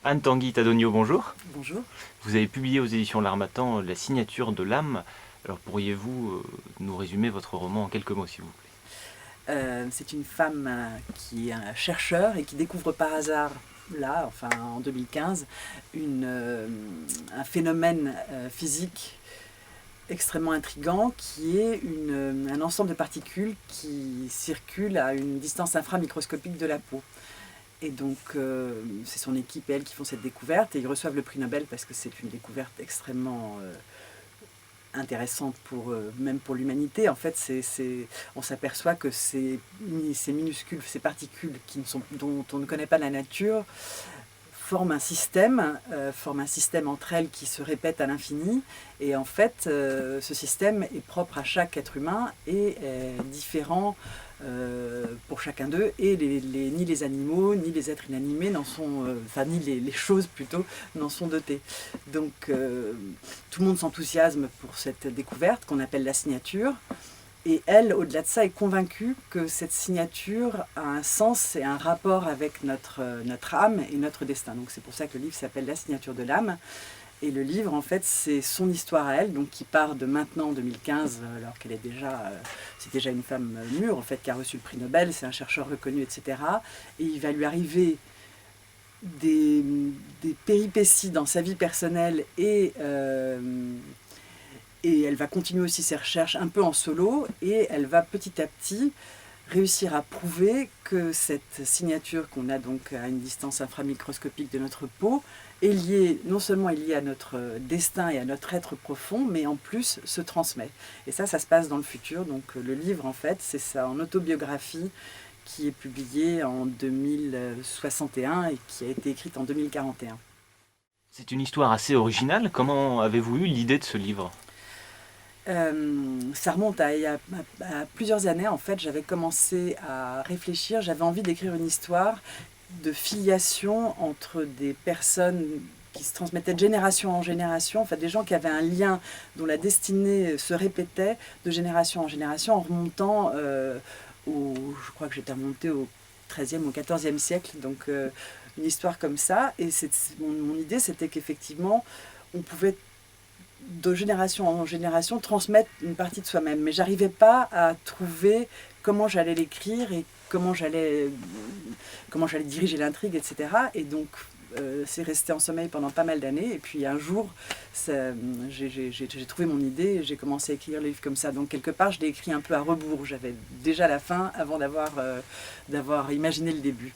Anne Tanguy Tadonio, bonjour. Bonjour. Vous avez publié aux éditions L'Harmattan La signature de l'âme. Alors pourriez-vous nous résumer votre roman en quelques mots, s'il vous plaît? C'est une femme qui est un chercheur et qui découvre par hasard, là, enfin en 2015, un phénomène physique extrêmement intrigant qui est un ensemble de particules qui circulent à une distance inframicroscopique de la peau. Et donc, c'est son équipe et elle qui font cette découverte et ils reçoivent le prix Nobel parce que c'est une découverte extrêmement intéressante même pour l'humanité. En fait, on s'aperçoit que ces minuscules, ces particules dont on ne connaît pas la nature, forment un système entre elles qui se répète à l'infini. Et en fait, ce système est propre à chaque être humain et est différent pour chacun d'eux. Et ni les animaux, ni les êtres inanimés enfin ni les choses plutôt, n'en sont dotés. Donc tout le monde s'enthousiasme pour cette découverte qu'on appelle la signature. Et elle, au-delà de ça, est convaincue que cette signature a un sens et un rapport avec notre âme et notre destin. Donc c'est pour ça que le livre s'appelle La signature de l'âme. Et le livre, en fait, c'est son histoire à elle, donc qui part de maintenant, 2015, alors qu'elle est c'est déjà une femme mûre, en fait, qui a reçu le prix Nobel, c'est un chercheur reconnu, etc. Et il va lui arriver des, des péripéties dans sa vie personnelle et elle va continuer aussi ses recherches un peu en solo et elle va petit à petit réussir à prouver que cette signature qu'on a donc à une distance inframicroscopique de notre peau est liée, non seulement est liée à notre destin et à notre être profond, mais en plus se transmet. Et ça se passe dans le futur. Donc le livre, en fait, c'est ça, en autobiographie, qui est publié en 2061 et qui a été écrite en 2041. C'est une histoire assez originale. Comment avez-vous eu l'idée de ce livre? Ça remonte à plusieurs années. En fait, j'avais commencé à réfléchir, j'avais envie d'écrire une histoire de filiation entre des personnes qui se transmettaient de génération en génération, en fait des gens qui avaient un lien dont la destinée se répétait de génération en génération en remontant je crois que j'étais remontée au XIIIe ou XIVe siècle, donc une histoire comme ça. Et mon idée, c'était qu'effectivement, on pouvait de génération en génération transmettre une partie de soi-même, mais j'arrivais pas à trouver comment j'allais l'écrire et comment j'allais diriger l'intrigue, etc. Et donc c'est resté en sommeil pendant pas mal d'années. Et puis un jour, j'ai trouvé mon idée et j'ai commencé à écrire le livre comme ça. Donc quelque part, je l'ai écrit un peu à rebours. J'avais déjà la fin avant d'avoir imaginé le début.